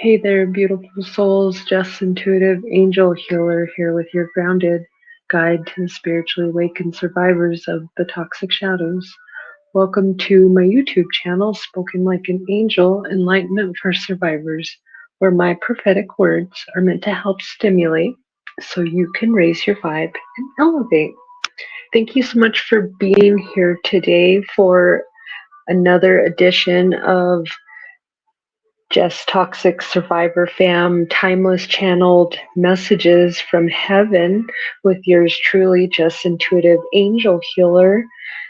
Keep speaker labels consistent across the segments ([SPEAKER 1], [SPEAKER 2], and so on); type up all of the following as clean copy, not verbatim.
[SPEAKER 1] Hey there, beautiful souls. Just Intuitive Angel Healer here with your grounded guide to the spiritually awakened survivors of the toxic shadows. Welcome to my YouTube channel, Spoken Like an Angel Enlightenment for Survivors, where my prophetic words are meant to help stimulate so you can raise your vibe and elevate. Thank you so much for being here today for another edition of Just Toxic Survivor Fam, timeless channeled messages from heaven with yours truly, Just Intuitive Angel Healer.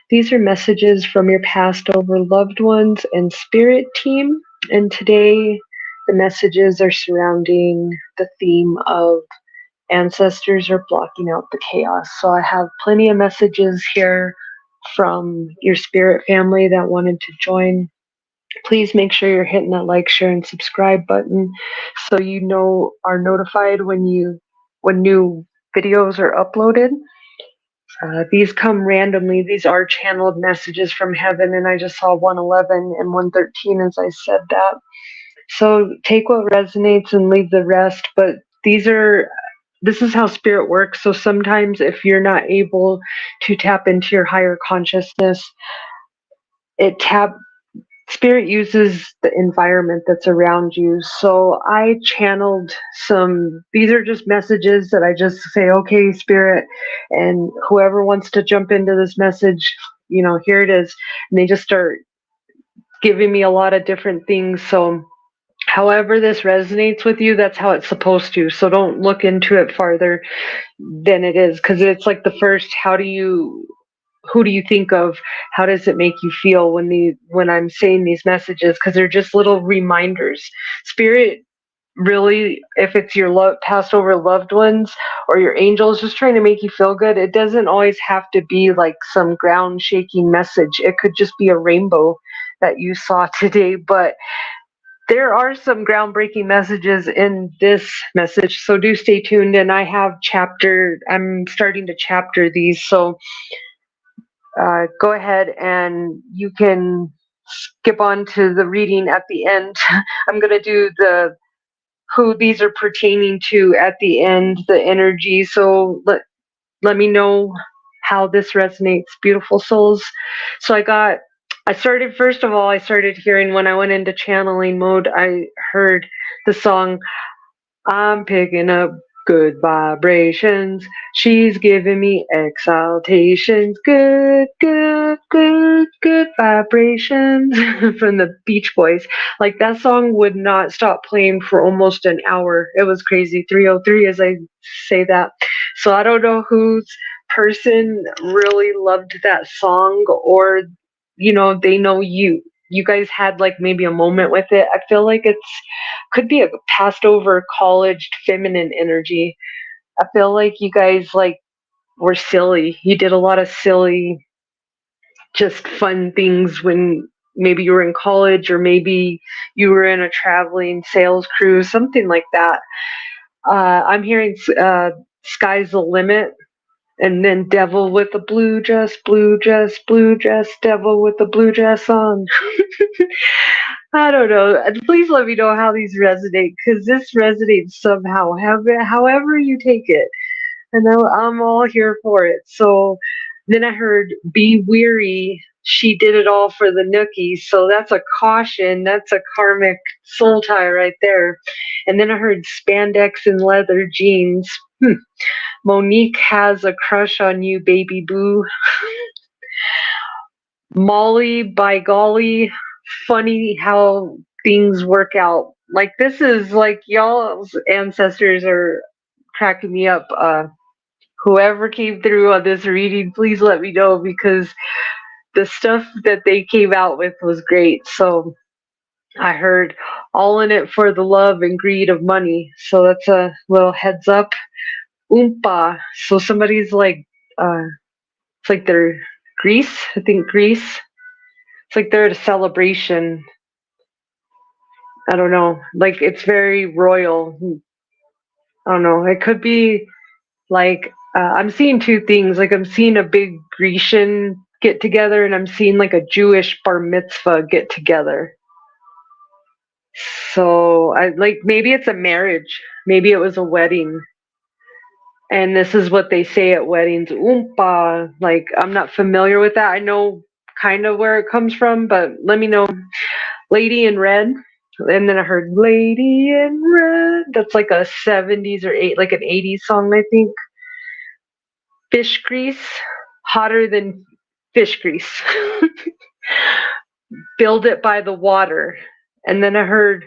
[SPEAKER 1] These are messages from your past over loved ones and spirit team. And today the messages are surrounding the theme of ancestors are blocking out the chaos. So I have plenty of messages here from your spirit family that wanted to join. Please make sure you're hitting that like, share, and subscribe button so are notified when new videos are uploaded. These come randomly. These are channeled messages from heaven, and I just saw 111 and 113 as I said that. So take what resonates and leave the rest. But this is how spirit works. So sometimes if you're not able to tap into your higher consciousness, Spirit uses the environment that's around you. So I channeled these are just messages that I just say, okay, Spirit, and whoever wants to jump into this message, here it is. And they just start giving me a lot of different things. So however this resonates with you, that's how it's supposed to. So don't look into it farther than it is, because it's like the first, who do you think of? How does it make you feel when I'm saying these messages? Because they're just little reminders. Spirit really, if it's your passed over loved ones or your angels just trying to make you feel good, it doesn't always have to be like some ground shaking message. It could just be a rainbow that you saw today. But there are some groundbreaking messages in this message, so do stay tuned. And I'm starting to chapter these, so go ahead and you can skip on to the reading at the end. I'm going to do who these are pertaining to at the end, the energy. So let me know how this resonates, beautiful souls. So first of all, I started hearing when I went into channeling mode, I heard the song, I'm picking up good vibrations. She's giving me exaltations. Good, good, good, good vibrations from the Beach Boys. Like that song would not stop playing for almost an hour. It was crazy. 303 as I say that. So I don't know whose person really loved that song, or they know you guys had like maybe a moment with it. I feel like could be a passed over college feminine energy. I feel like you guys like were silly. You did a lot of silly, just fun things when maybe you were in college, or maybe you were in a traveling sales crew, something like that. I'm hearing sky's the limit. And then devil with the blue dress, blue dress, blue dress, devil with the blue dress on. I don't know. Please let me know how these resonate, because this resonates somehow, however you take it. And I'm all here for it. So then I heard, be weary. She did it all for the nookie. So that's a caution. That's a karmic soul tie right there. And then I heard spandex and leather jeans. Monique has a crush on you, baby boo. Molly, by golly, funny how things work out. Like this is like y'all's ancestors are cracking me up. Whoever came through on this reading, please let me know, because the stuff that they came out with was great. So I heard all in it for the love and greed of money. So that's a little heads up. Oompa. So somebody's like, it's like they're Greece. I think Greece. It's like they're at a celebration. I don't know. Like it's very royal. I don't know. It could be like I'm seeing two things. Like I'm seeing a big Grecian get together, and I'm seeing like a Jewish bar mitzvah get together. So I like maybe it's a marriage, maybe it was a wedding, and this is what they say at weddings. Oompa. Like I'm not familiar with that. I know kind of where it comes from, but let me know. Lady in Red. And then I heard Lady in Red. That's like a 70s or like an 80s song, I think. Fish grease, hotter than fish grease. Build it by the water. And then I heard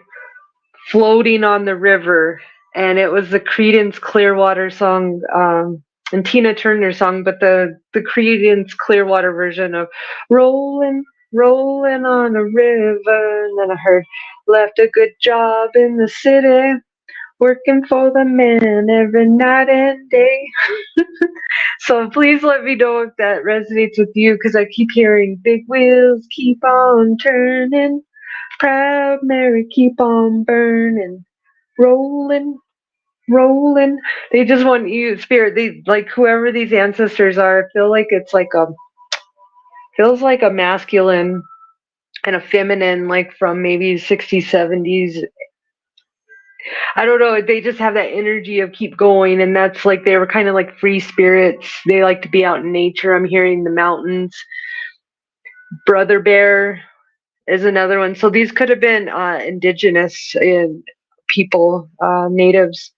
[SPEAKER 1] Floating on the River. And it was the Creedence Clearwater song, and Tina Turner song, but the Creedence Clearwater version of Rolling, Rolling on a River. And then I heard Left a Good Job in the City, working for the man every night and day. So please let me know if that resonates with you, because I keep hearing big wheels keep on turning, proud Mary keep on burning, rolling, rolling. They just want you, spirit. They like whoever these ancestors are. I feel like it's like a feels like a masculine and a feminine, like from maybe 60s, 70s. I don't know. They just have that energy of keep going, and that's like they were kind of like free spirits. They like to be out in nature. I'm hearing the mountains. Brother Bear is another one. So these could have been indigenous people, natives.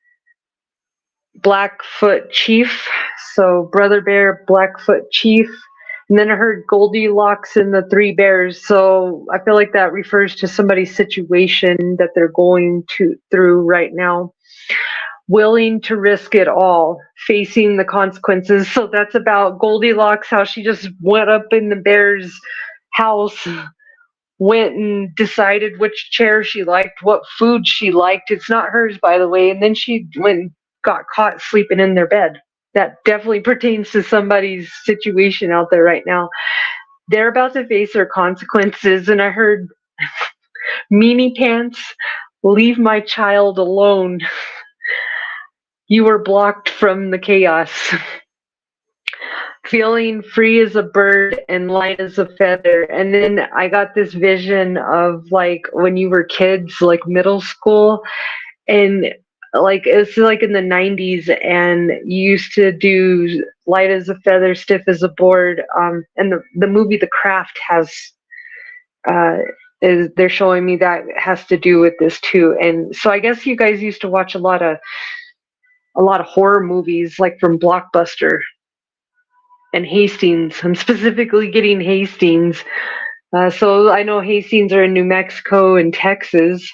[SPEAKER 1] Blackfoot Chief. So Brother Bear, Blackfoot Chief. And then I heard Goldilocks and the Three Bears. So I feel like that refers to somebody's situation that they're going through right now. Willing to risk it all, facing the consequences. So that's about Goldilocks, how she just went up in the bear's house, went and decided which chair she liked, what food she liked. It's not hers, by the way. And then she went and got caught sleeping in their bed. That definitely pertains to somebody's situation out there right now. They're about to face their consequences. And I heard Mimi Pants, leave my child alone. You were blocked from the chaos. Feeling free as a bird and light as a feather. And then I got this vision of like when you were kids, like middle school, and like it's like in the 90s, and you used to do light as a feather, stiff as a board. And the movie The Craft has is they're showing me that has to do with this too. And so I guess you guys used to watch a lot of horror movies like from Blockbuster and Hastings. I'm specifically getting Hastings. So I know Hastings are in New Mexico and Texas.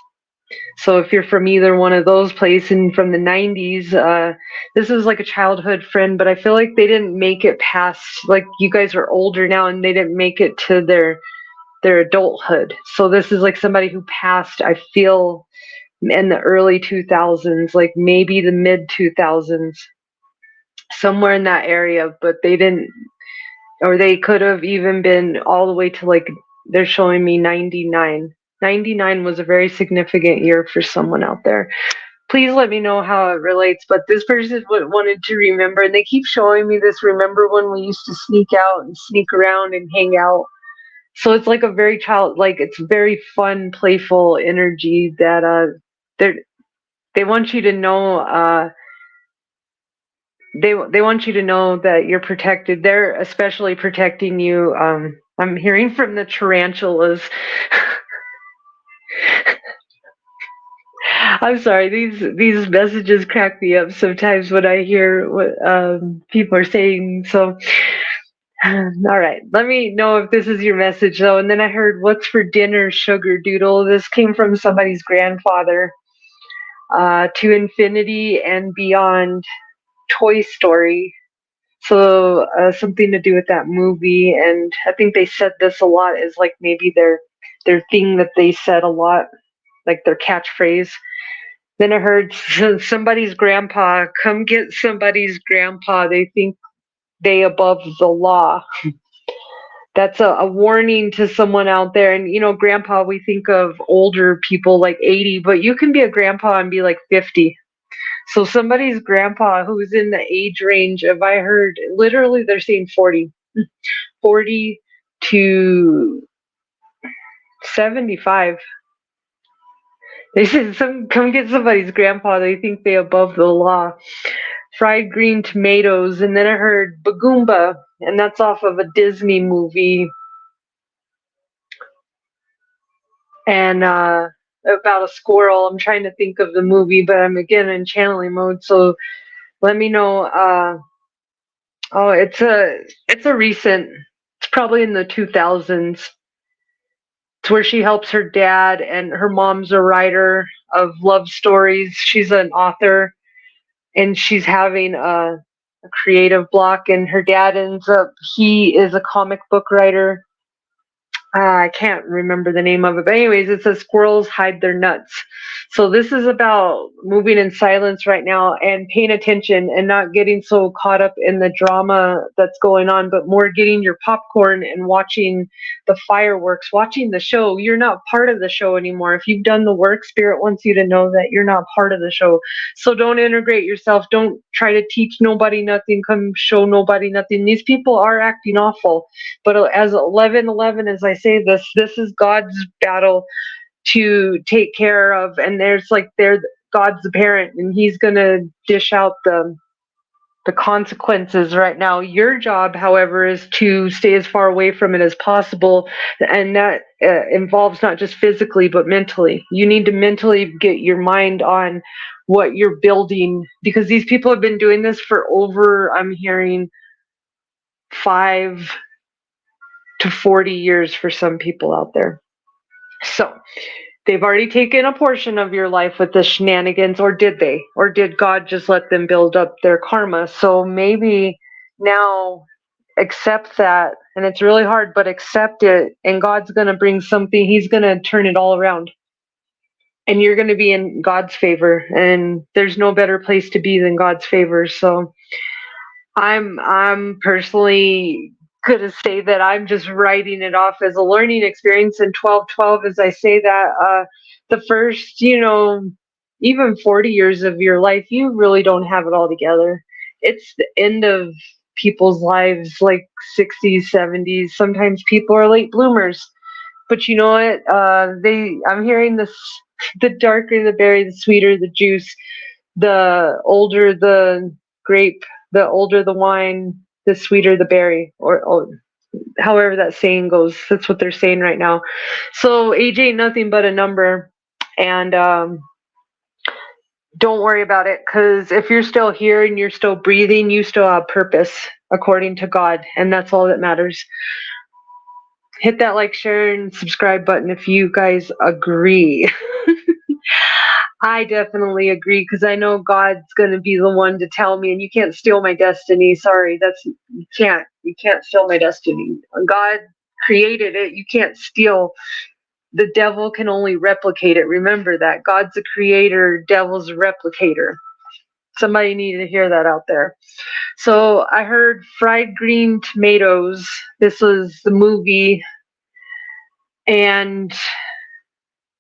[SPEAKER 1] So if you're from either one of those places and from the 90s, this is like a childhood friend, but I feel like they didn't make it past, like you guys are older now and they didn't make it to their adulthood. So this is like somebody who passed, I feel, in the early 2000s, like maybe the mid 2000s, somewhere in that area, but they didn't, or they could have even been all the way to like, they're showing me 99. 99 was a very significant year for someone out there. Please let me know how it relates. But this person wanted to remember, and they keep showing me this. Remember when we used to sneak out and sneak around and hang out? So it's like a very like it's very fun, playful energy that they want you to know. They want you to know that you're protected. They're especially protecting you. I'm hearing from the tarantulas. I'm sorry. These messages crack me up sometimes when I hear what people are saying. So, all right. Let me know if this is your message, though. And then I heard, "What's for dinner, sugar doodle?" This came from somebody's grandfather. To infinity and beyond. Toy Story. So something to do with that movie, and I think they said this a lot is like maybe their thing that they said a lot, like their catchphrase. Then I heard somebody's grandpa, come get somebody's grandpa. They think they above the law. That's a warning to someone out there. And, you know, grandpa, we think of older people like 80, but you can be a grandpa and be like 50. So somebody's grandpa who's in the age range of, I heard, literally they're saying 40 to 75. They said, come get somebody's grandpa. They think they above the law. Fried green tomatoes. And then I heard Bagoomba, and that's off of a Disney movie. And about a squirrel. I'm trying to think of the movie, but I'm again in channeling mode. So let me know. Oh, it's a recent. It's probably in the 2000s. It's where she helps her dad, and her mom's a writer of love stories. She's an author, and she's having a creative block. And her dad ends up. He is a comic book writer. I can't remember the name of it, but anyways, it says squirrels hide their nuts. So this is about moving in silence right now and paying attention and not getting so caught up in the drama that's going on, but more getting your popcorn and watching the fireworks, watching the show. You're not part of the show anymore. If you've done the work, Spirit wants you to know that you're not part of the show. So don't integrate yourself. Don't try to teach nobody nothing. Come show nobody nothing. These people are acting awful. But as 11:11, as I say this is God's battle to take care of, and they're God's the parent, and He's gonna dish out the consequences right now. Your job, however, is to stay as far away from it as possible, and that involves not just physically but mentally. You need to mentally get your mind on what you're building, because these people have been doing this for over, I'm hearing, 5 to 40 years for some people out there. So they've already taken a portion of your life with the shenanigans, or did they? Or did God just let them build up their karma? So maybe now accept that, and it's really hard, but accept it, and God's going to bring something. He's going to turn it all around, and you're going to be in God's favor, and there's no better place to be than God's favor. So I'm personally gonna say that I'm just writing it off as a learning experience. And 1212, as I say that, the first, even 40 years of your life, you really don't have it all together. It's the end of people's lives, like 60s, 70s. Sometimes people are late bloomers. But you know what? I'm hearing this: the darker the berry, the sweeter the juice. The older the grape, the older the wine, the sweeter the berry, or however that saying goes. That's what they're saying right now. So age ain't nothing but a number, and don't worry about it, because if you're still here and you're still breathing, you still have purpose according to God, and that's all that matters. Hit that like, share, and subscribe button if you guys agree. I definitely agree, because I know God's going to be the one to tell me, and you can't steal my destiny. Sorry, you can't steal my destiny. God created it. You can't steal. The devil can only replicate it. Remember that. God's a creator, devil's a replicator. Somebody needed to hear that out there. So I heard fried green tomatoes. This was the movie. And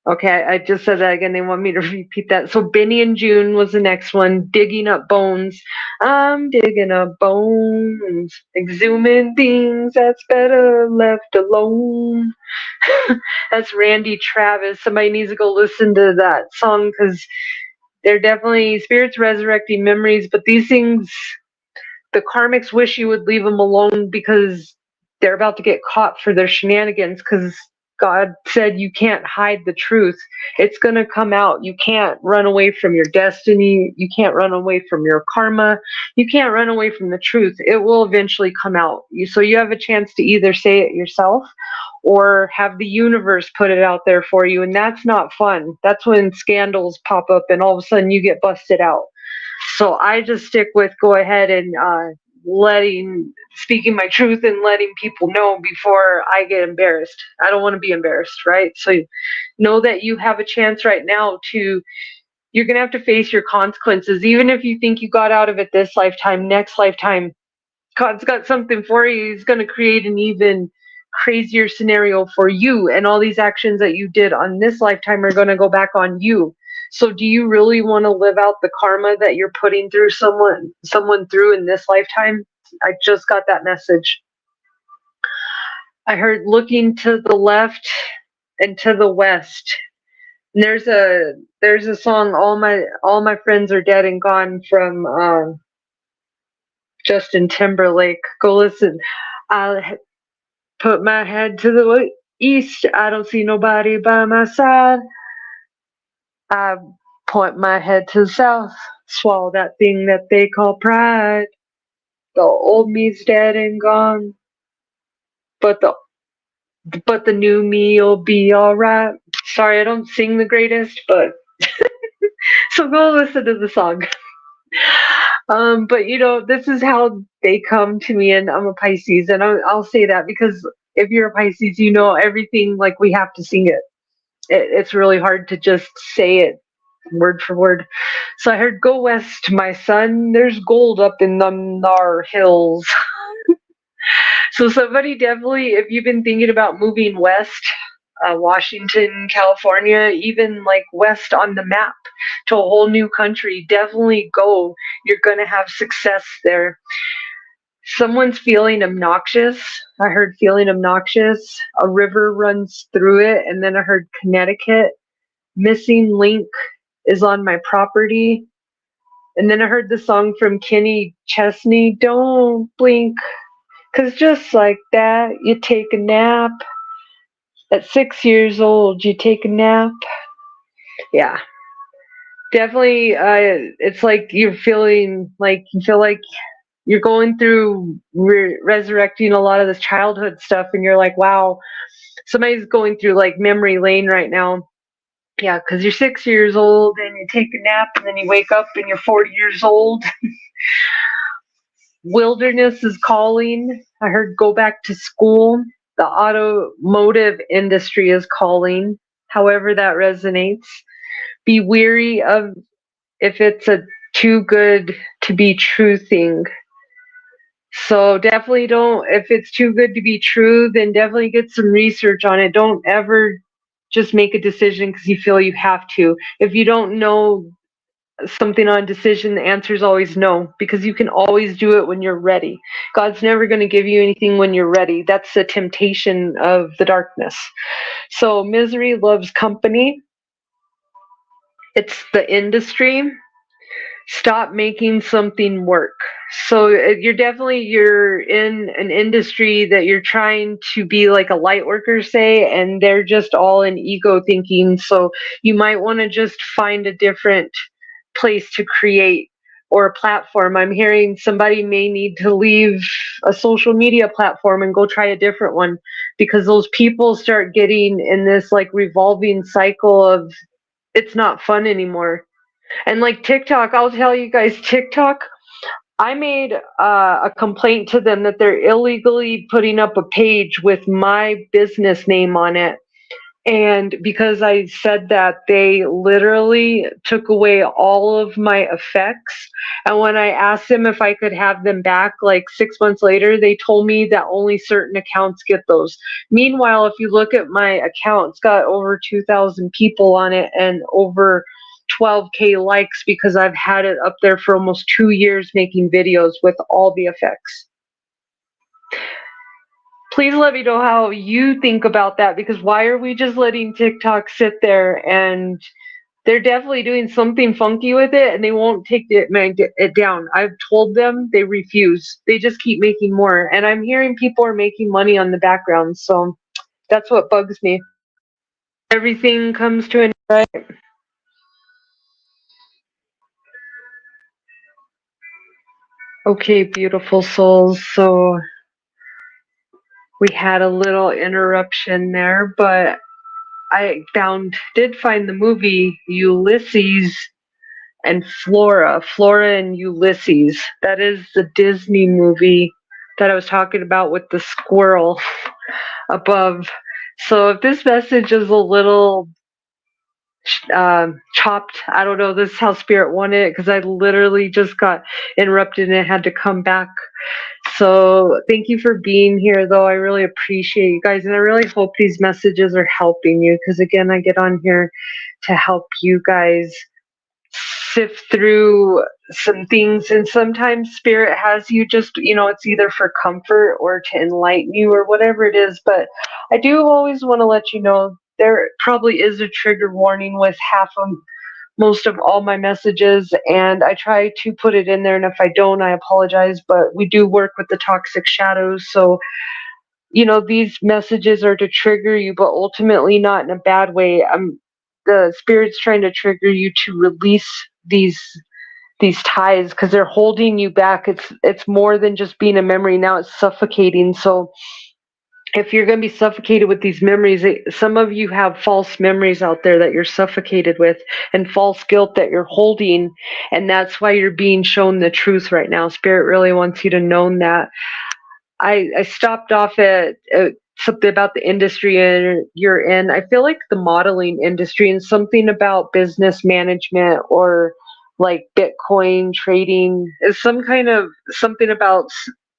[SPEAKER 1] okay, I just said that again. They want me to repeat that. So Benny and June was the next one. Digging up bones. I'm digging up bones. Exhuming things that's better left alone. That's Randy Travis. Somebody needs to go listen to that song, because they're definitely spirits resurrecting memories. But these things, the karmics wish you would leave them alone, because they're about to get caught for their shenanigans, because God said you can't hide the truth. It's going to come out. You can't run away from your destiny. You can't run away from your karma. You can't run away from the truth. It will eventually come out. So you have a chance to either say it yourself or have the universe put it out there for you. And that's not fun. That's when scandals pop up and all of a sudden you get busted out. So I just stick with go ahead and speaking my truth and letting people know before I get embarrassed. I don't want to be embarrassed, right? So know that you have a chance right now you're going to have to face your consequences. Even if you think you got out of it this lifetime, next lifetime, God's got something for you. He's going to create an even crazier scenario for you. And all these actions that you did on this lifetime are going to go back on you. So do you really want to live out the karma that you're putting through someone through in this lifetime? I just got that message. I heard looking to the left and to the west. And there's a song, all my friends are dead and gone, from Justin Timberlake. Go listen. I put my head to the east. I don't see nobody by my side. I point my head to the south. Swallow that thing that they call pride. The old me's dead and gone, but the new me'll be alright. Sorry, I don't sing the greatest, but so go listen to the song. But this is how they come to me, and I'm a Pisces, and I'll say that because if you're a Pisces, everything, like, we have to sing it. It's really hard to just say it word for word. So I heard, "Go west, my son. There's gold up in them thar hills." So somebody definitely, if you've been thinking about moving west, Washington, California, even like west on the map to a whole new country, definitely go. You're going to have success there. Someone's feeling obnoxious. I heard feeling obnoxious. A river runs through it, and then I heard Connecticut. Missing link is on my property. And then I heard the song from Kenny Chesney, "Don't blink, 'cause just like that, you take a nap. At 6 years old, you take a nap." Yeah, definitely. It's like you feel like you're going through resurrecting a lot of this childhood stuff, and you're like, wow, somebody's going through like memory lane right now. Yeah, because you're 6 years old and you take a nap, and then you wake up and you're 40 years old. Wilderness is calling. I heard, "Go back to school." The automotive industry is calling, however that resonates. Be weary of if it's a too good to be true thing. So definitely don't, if it's too good to be true, then definitely get some research on it. Don't ever just make a decision because you feel you have to. If you don't know something on decision, the answer is always no, because you can always do it when you're ready. God's never going to give you anything when you're ready. That's the temptation of the darkness. So misery loves company. It's the industry. Stop making something work. So you're in an industry that you're trying to be like a light worker, say, and they're just all in ego thinking. So you might want to just find a different place to create, or a platform. I'm hearing somebody may need to leave a social media platform and go try a different one, because those people start getting in this like revolving cycle of it's not fun anymore. And like TikTok, I'll tell you guys, TikTok, I made a complaint to them that they're illegally putting up a page with my business name on it. And because I said that, they literally took away all of my effects. And when I asked them if I could have them back like 6 months later, they told me that only certain accounts get those. Meanwhile, if you look at my account, it's got over 2,000 people on it and over 12K likes, because I've had it up there for almost 2 years making videos with all the effects. Please let me know how you think about that, because why are we just letting TikTok sit there? And they're definitely doing something funky with it, and they won't take it down. I've told them, they refuse. They just keep making more, and I'm hearing people are making money on the background, so that's what bugs me. Everything comes to an end, right? Okay, beautiful souls. So we had a little interruption there, but I did find the movie Ulysses and Flora and Ulysses. That is the Disney movie that I was talking about with the squirrel above. So if this message is a little chopped, I don't know, this is how Spirit wanted it, because I literally just got interrupted and had to come back. So thank you for being here, though. I really appreciate you guys, and I really hope these messages are helping you, because again, I get on here to help you guys sift through some things, and sometimes Spirit has you just, it's either for comfort or to enlighten you or whatever it is. But I do always want to let you know there probably is a trigger warning with half of most of all my messages, and I try to put it in there, and if I don't, I apologize, but we do work with the toxic shadows. So these messages are to trigger you, but ultimately not in a bad way. The spirit's trying to trigger you to release these ties because they're holding you back. It's more than just being a memory. Now it's suffocating. So if you're going to be suffocated with these memories, some of you have false memories out there that you're suffocated with, and false guilt that you're holding, and that's why you're being shown the truth right now. Spirit really wants you to know that. I stopped off at something about the industry you're in. I feel like the modeling industry and something about business management or like Bitcoin trading is some kind of something about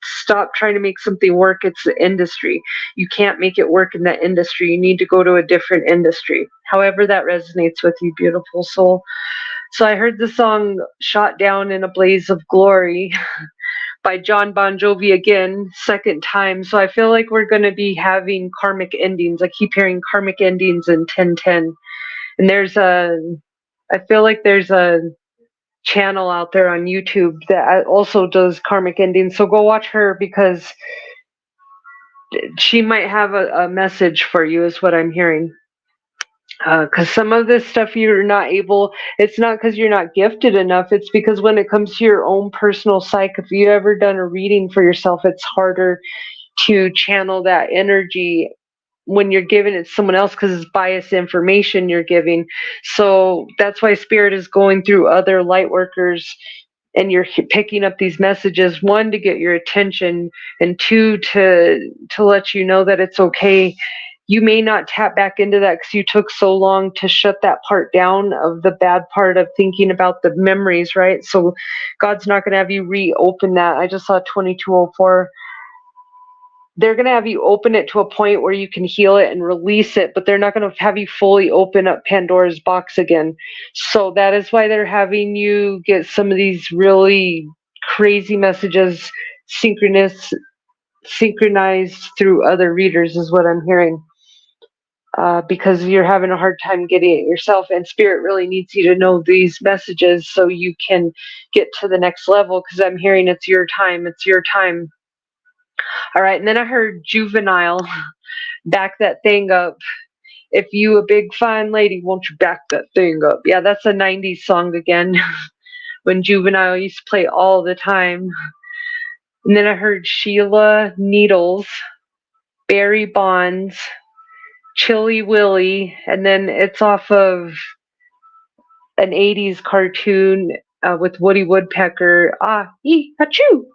[SPEAKER 1] stop trying to make something work. It's the industry. You can't make it work in that industry. You need to go to a different industry. However that resonates with you, beautiful soul. So I heard the song Shot Down in a Blaze of Glory by John Bon Jovi again, second time. So I feel like we're going to be having karmic endings. I keep hearing karmic endings in 1010. And I feel like there's a channel out there on YouTube that also does karmic endings. So go watch her because she might have a message for you, is what I'm hearing. Because some of this stuff you're not able, it's not because you're not gifted enough, it's because when it comes to your own personal psyche, if you ever done a reading for yourself, it's harder to channel that energy when you're giving it to someone else because it's biased information you're giving. So that's why spirit is going through other light workers and you're picking up these messages, one, to get your attention, and two, to let you know that it's okay. You may not tap back into that because you took so long to shut that part down of the bad part of thinking about the memories, right? So God's not going to have you reopen that. I just saw 2204. They're going to have you open it to a point where you can heal it and release it, but they're not going to have you fully open up Pandora's box again. So that is why they're having you get some of these really crazy messages synchronized through other readers, is what I'm hearing. Because you're having a hard time getting it yourself, and spirit really needs you to know these messages so you can get to the next level, because I'm hearing it's your time. All right, and then I heard juvenile. Back that thing up. If you a big fine lady, won't you back that thing up? Yeah, that's a 90s song again. When Juvenile used to play all the time. And then I heard Sheila Needles, Barry Bonds, Chilly Willy, and then it's off of an 80s cartoon with Woody Woodpecker. Achoo!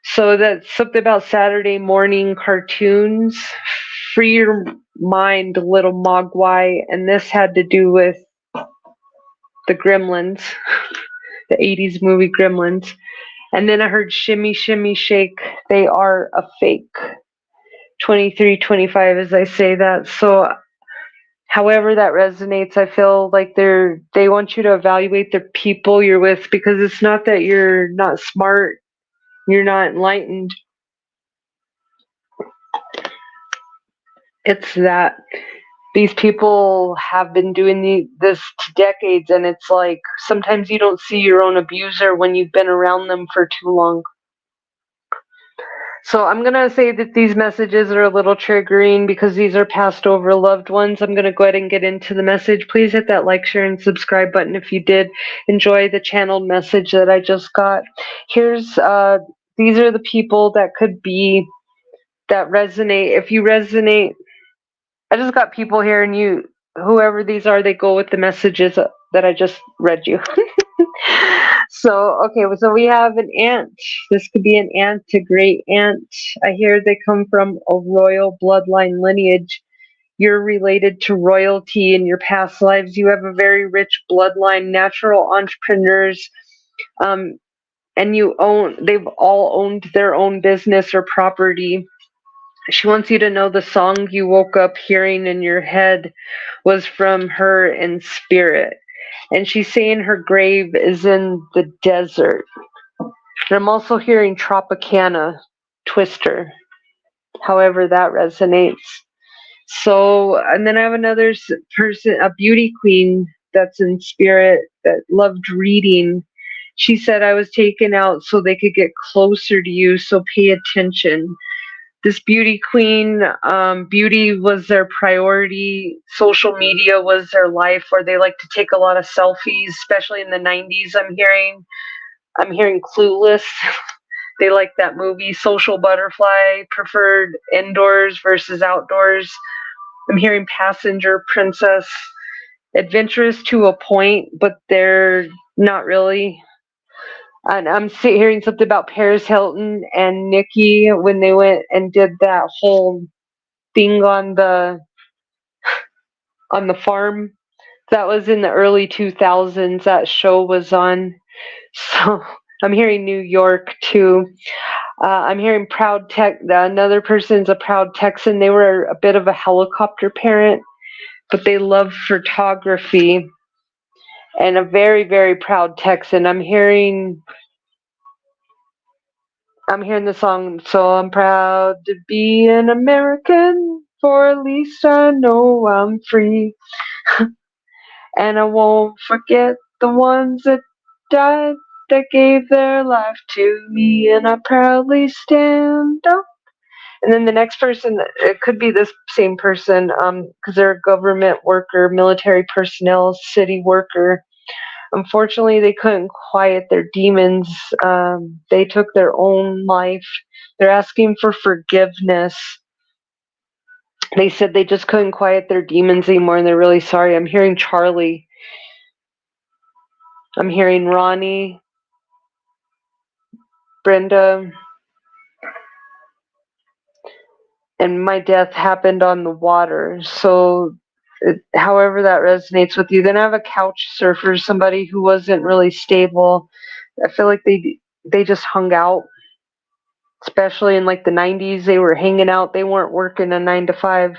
[SPEAKER 1] So that's something about Saturday morning cartoons. Free your mind, little mogwai. And this had to do with the Gremlins, the 80s movie Gremlins. And then I heard Shimmy, Shimmy, Shake. They are a fake. 2325 as I say that. So however that resonates, I feel like they want you to evaluate the people you're with, because it's not that you're not smart, you're not enlightened. It's that these people have been doing this decades, and it's like sometimes you don't see your own abuser when you've been around them for too long. So I'm going to say that these messages are a little triggering because these are passed over loved ones. I'm going to go ahead and get into the message. Please hit that like, share, and subscribe button if you did enjoy the channeled message that I just got. These are the people that resonate. If you resonate, I just got people here, and whoever these are, they go with the messages that I just read you. So, okay, so we have an aunt. This could be an aunt, a great aunt. I hear they come from a royal bloodline lineage. You're related to royalty in your past lives. You have a very rich bloodline, natural entrepreneurs, and they've all owned their own business or property. She wants you to know the song you woke up hearing in your head was from her in spirit. And she's saying her grave is in the desert. And I'm also hearing Tropicana, Twister, however that resonates. So, and then I have another person, a beauty queen that's in spirit that loved reading. She said I was taken out so they could get closer to you, so pay attention. This beauty queen, beauty was their priority. Social media was their life, where they like to take a lot of selfies, especially in the 90s. I'm hearing Clueless. They like that movie. Social butterfly, preferred indoors versus outdoors. I'm hearing passenger princess, adventurous to a point, but they're not really. And I'm hearing something about Paris Hilton and Nikki when they went and did that whole thing on the farm. That was in the early 2000s. That show was on. So I'm hearing New York too. I'm hearing proud tech. Another person's a proud Texan. They were a bit of a helicopter parent, but they love photography, and a very, very proud Texan. I'm hearing the song, so I'm proud to be an American, for at least I know I'm free. And I won't forget the ones that died, that gave their life to me, and I proudly stand up. And then the next person, it could be this same person, because they're a government worker, military personnel, city worker. Unfortunately, they couldn't quiet their demons. They took their own life. They're asking for forgiveness. They said they just couldn't quiet their demons anymore, and they're really sorry. I'm hearing Charlie. I'm hearing Ronnie, Brenda, and my death happened on the water. So, however that resonates with you. Then I have a couch surfer, somebody who wasn't really stable. I feel like they just hung out, especially in like the 90s. They were hanging out. They weren't working a 9 to 5.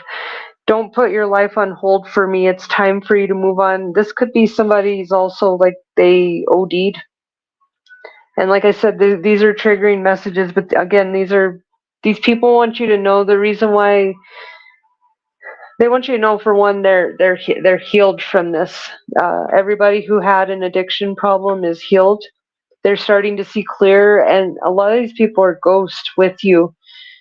[SPEAKER 1] Don't put your life on hold for me. It's time for you to move on. This could be somebody's also like they OD'd. And like I said, these are triggering messages. But again, these people want you to know the reason why. They want you to know, for one, they're healed from this. Everybody who had an addiction problem is healed. They're starting to see clear, and a lot of these people are ghosts with you.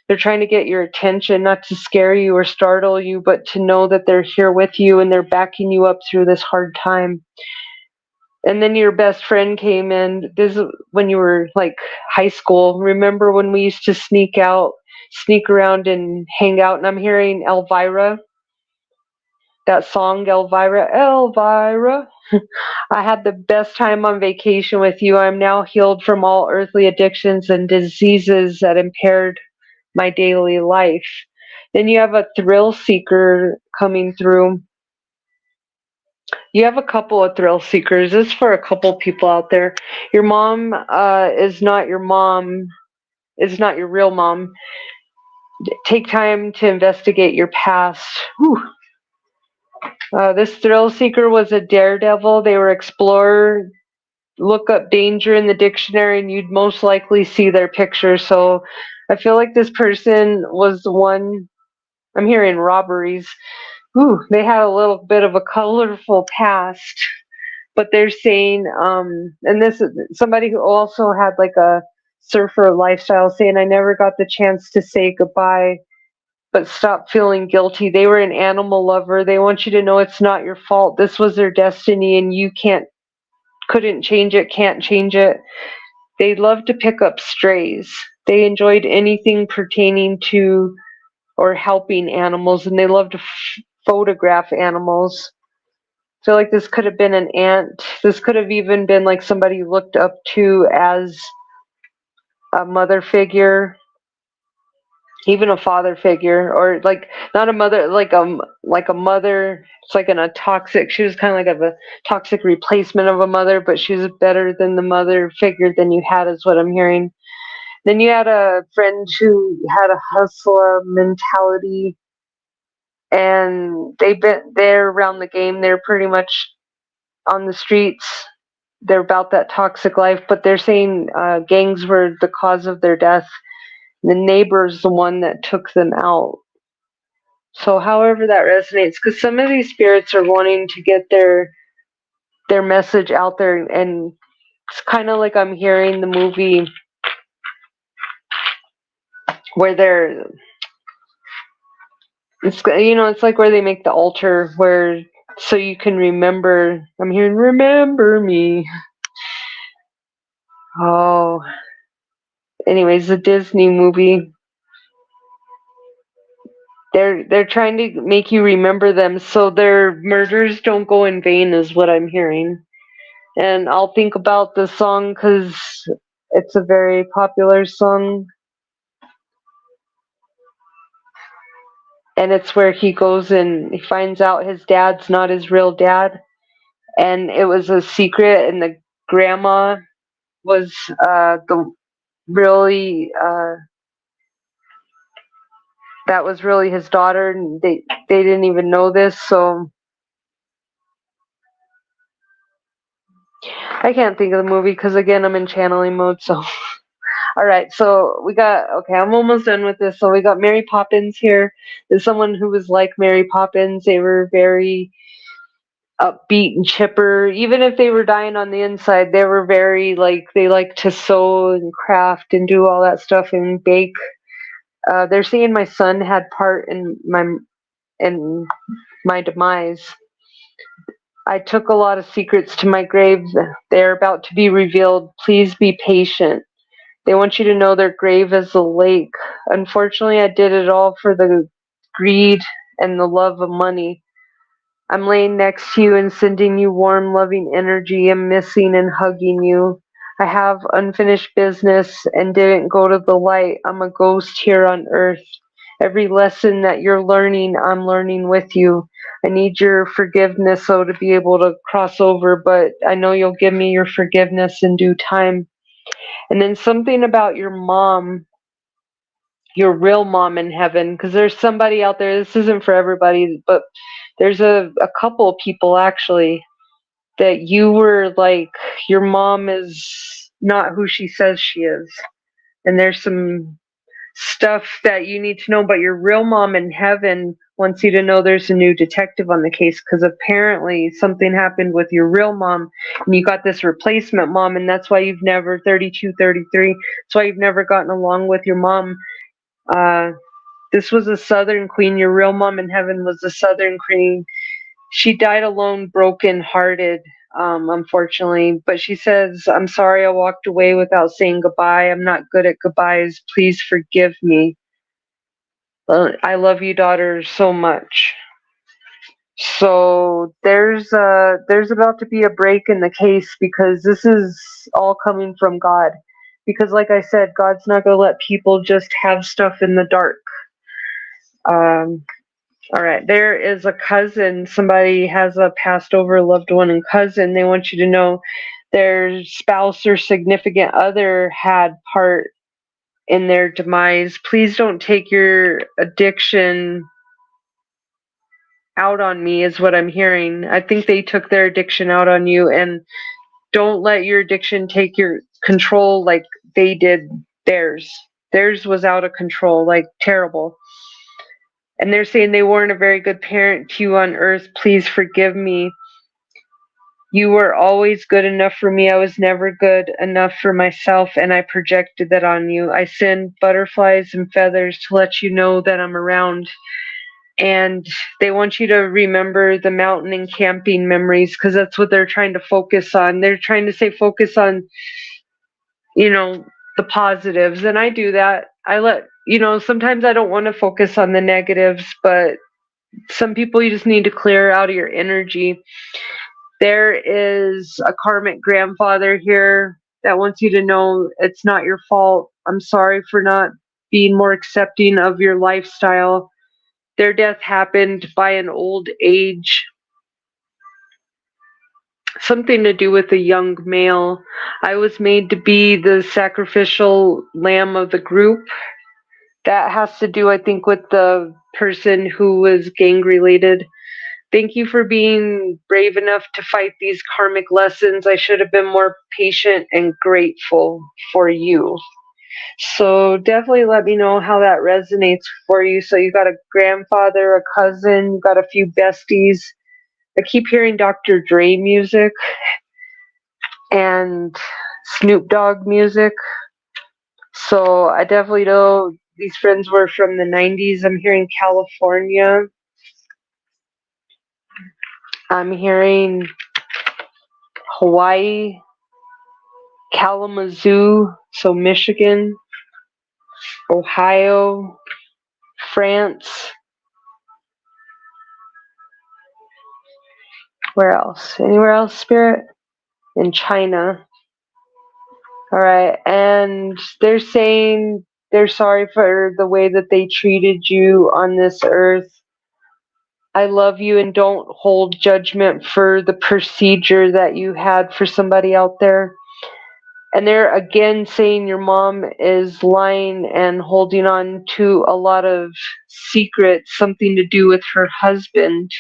[SPEAKER 1] They're trying to get your attention, not to scare you or startle you, but to know that they're here with you and they're backing you up through this hard time. And then your best friend came in. This is when you were like high school. Remember when we used to sneak around and hang out? And I'm hearing Elvira, that song, Elvira, Elvira. I had the best time on vacation with you. I'm now healed from all earthly addictions and diseases that impaired my daily life. Then you have a thrill seeker coming through. You have a couple of thrill seekers. This is for a couple people out there. Your mom is not your mom, is not your real mom. Take time to investigate your past. Whew. This thrill seeker was a daredevil. They were explorer. Look up danger in the dictionary and you'd most likely see their picture. So I feel like this person was the one. I'm hearing robberies. Ooh, they had a little bit of a colorful past, but they're saying, and this is somebody who also had like a surfer lifestyle, saying, I never got the chance to say goodbye, but stop feeling guilty. They were an animal lover. They want you to know it's not your fault. This was their destiny, and you couldn't change it, can't change it. They loved to pick up strays. They enjoyed anything pertaining to or helping animals, and they loved to photograph animals. I feel like this could have been an aunt. This could have even been like somebody you looked up to as a mother figure, even a father figure, or like not a mother, like a mother. It's like in a toxic. She was kind of like a toxic replacement of a mother, but she was better than the mother figure than you had, is what I'm hearing. Then you had a friend who had a hustler mentality, and they're around the game. They're pretty much on the streets. They're about that toxic life, but they're saying gangs were the cause of their death. The neighbor's the one that took them out. So however that resonates, because some of these spirits are wanting to get their message out there, and it's kind of like I'm hearing the movie where it's like where they make the altar where so you can remember. I'm hearing remember me. Oh, anyways, the Disney movie. They're trying to make you remember them so their murders don't go in vain, is what I'm hearing. And I'll think about the song because it's a very popular song, and it's where he goes and he finds out his dad's not his real dad, and it was a secret, and the grandma was the really that was really his daughter, and they didn't even know this. So I can't think of the movie because again I'm in channeling mode. So all right, so we got okay. I'm almost done with this. So we got Mary Poppins here. There's someone who was like Mary Poppins. They were very upbeat and chipper. Even if they were dying on the inside, they were very like they like to sew and craft and do all that stuff and bake. They're saying my son had part in my demise. I took a lot of secrets to my grave. They're about to be revealed. Please be patient. They want you to know their grave is a lake. Unfortunately, I did it all for the greed and the love of money. I'm laying next to you and sending you warm, loving energy. I'm missing and hugging you. I have unfinished business and didn't go to the light. I'm a ghost here on earth. Every lesson that you're learning, I'm learning with you. I need your forgiveness so to be able to cross over, but I know you'll give me your forgiveness in due time. And then something about your mom, your real mom in heaven, because there's somebody out there, this isn't for everybody, but there's a couple of people actually that you were like, your mom is not who she says she is. And there's some stuff that you need to know, but your real mom in heaven wants you to know there's a new detective on the case because apparently something happened with your real mom and you got this replacement mom, and that's why you've never 32, 33. That's why you've never gotten along with your mom. uh this was a Southern queen. Your real mom in heaven was a Southern queen. She died alone, broken hearted, unfortunately. But she says, I'm sorry I walked away without saying goodbye. I'm not good at goodbyes. Please forgive me. I love you, daughter, so much. So there's about to be a break in the case because this is all coming from God. Because like I said, God's not gonna let people just have stuff in the dark. Um, All right, there is a cousin. Somebody has a passed over loved one and cousin. They want you to know their spouse or significant other had part in their demise. Please don't take your addiction out on me, is what I'm hearing. I think they took their addiction out on you, and don't let your addiction take your control like they did theirs. Theirs was out of control, like terrible. And they're saying they weren't a very good parent to you on earth. Please forgive me. You were always good enough for me. I was never good enough for myself, and I projected that on you. I send butterflies and feathers to let you know that I'm around. And they want you to remember the mountain and camping memories because that's what they're trying to focus on. They're trying to say focus on, you know, the positives. And I do that. Sometimes I don't want to focus on the negatives, but some people you just need to clear out of your energy. There is a karmic grandfather here that wants you to know it's not your fault. I'm sorry for not being more accepting of your lifestyle. Their death happened by an old age, something to do with a young male. I was made to be the sacrificial lamb of the group. That has to do, I think, with the person who was gang related. Thank you for being brave enough to fight these karmic lessons. I should have been more patient and grateful for you. So definitely let me know how that resonates for you. So you got a grandfather, a cousin, you got a few besties. I keep hearing Dr. Dre music and Snoop Dogg music. So I definitely know these friends were from the 90s. I'm hearing California. I'm hearing Hawaii, Kalamazoo, so Michigan, Ohio, France. Where else? Anywhere else, Spirit? In China. All right. And they're saying they're sorry for the way that they treated you on this earth. I love you and don't hold judgment for the procedure that you had for somebody out there. And they're again saying your mom is lying and holding on to a lot of secrets, something to do with her husband.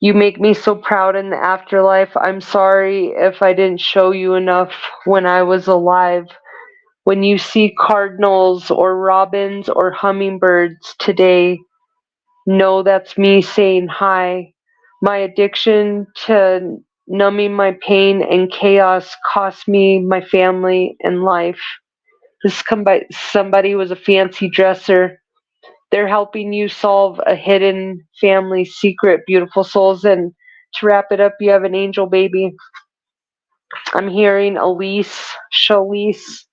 [SPEAKER 1] You make me so proud in the afterlife. I'm sorry if I didn't show you enough when I was alive. When you see cardinals or robins or hummingbirds today, know that's me saying hi. My addiction to numbing my pain and chaos cost me my family and life. This come by somebody who was a fancy dresser. They're helping you solve a hidden family secret, beautiful souls. And to wrap it up, you have an angel baby. I'm hearing Elise, Shalise,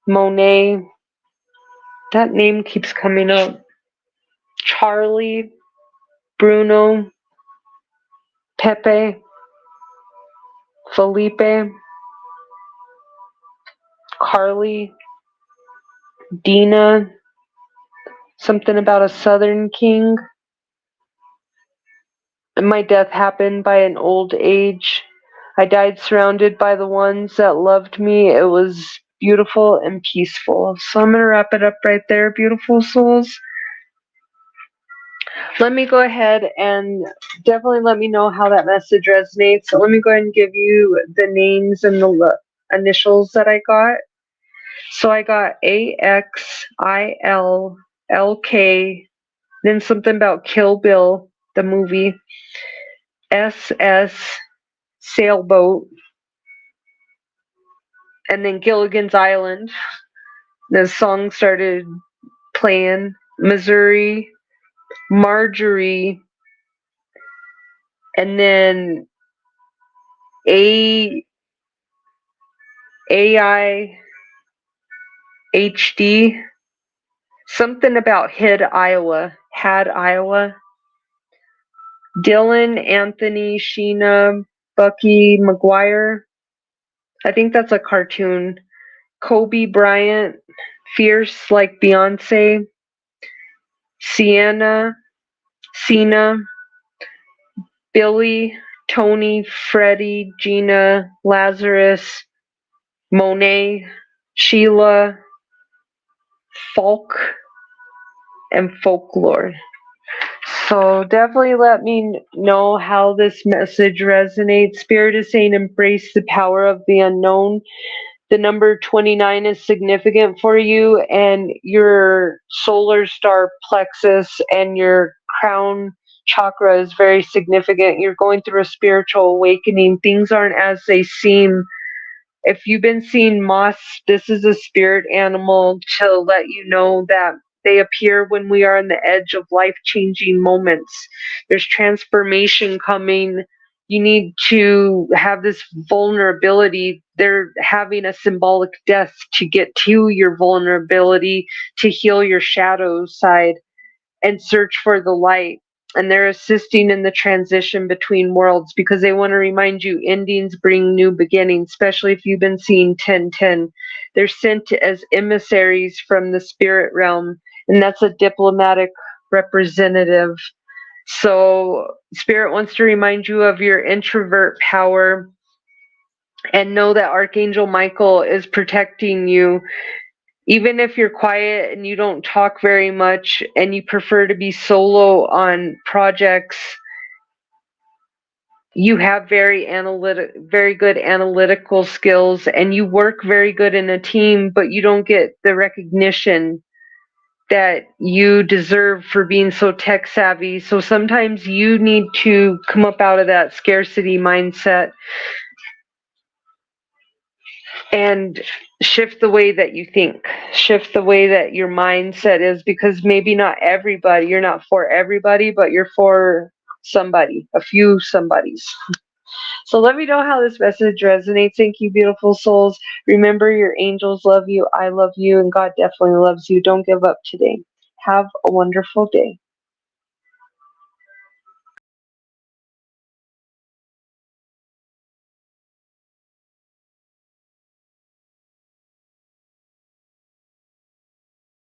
[SPEAKER 1] Monet. That name keeps coming up. Charlie, Bruno, Pepe, Felipe, Carly, Dina, something about a Southern king. My death happened by an old age. I died surrounded by the ones that loved me. It was beautiful and peaceful. So I'm going to wrap it up right there, beautiful souls. Let me go ahead and definitely let me know how that message resonates. So let me go ahead and give you the names and the initials that I got. So I got AXILLK, then something about Kill Bill, the movie, SS, sailboat, and then Gilligan's Island. The song started playing. Missouri, Marjorie, and then A AIHD, something about had Iowa. Dylan, Anthony, Sheena, Bucky, McGuire. I think that's a cartoon. Kobe Bryant, fierce like Beyonce. Sienna, Cena, Billy, Tony, Freddie, Gina, Lazarus, Monet, Sheila, Folk, and Folklore. So definitely let me know how this message resonates. Spirit is saying embrace the power of the unknown. The number 29 is significant for you, and your solar star plexus and your crown chakra is very significant. You're going through a spiritual awakening. Things aren't as they seem. If you've been seeing moths, this is a spirit animal to let you know that they appear when we are on the edge of life-changing moments. There's transformation coming. You need to have this vulnerability. They're having a symbolic death to get to your vulnerability, to heal your shadow side and search for the light. And they're assisting in the transition between worlds because they want to remind you endings bring new beginnings, especially if you've been seeing 1010. They're sent as emissaries from the spirit realm, and that's a diplomatic representative. So, Spirit wants to remind you of your introvert power and know that Archangel Michael is protecting you. Even if you're quiet and you don't talk very much and you prefer to be solo on projects, you have very good analytical skills, and you work very good in a team, but you don't get the recognition that you deserve for being so tech savvy. So sometimes you need to come up out of that scarcity mindset and shift the way that you think, shift the way that your mindset is, because maybe not everybody, you're not for everybody, but you're for somebody, a few somebodies. So let me know how this message resonates. Thank you, beautiful souls. Remember, your angels love you, I love you, and God definitely loves you. Don't give up today. Have a wonderful day.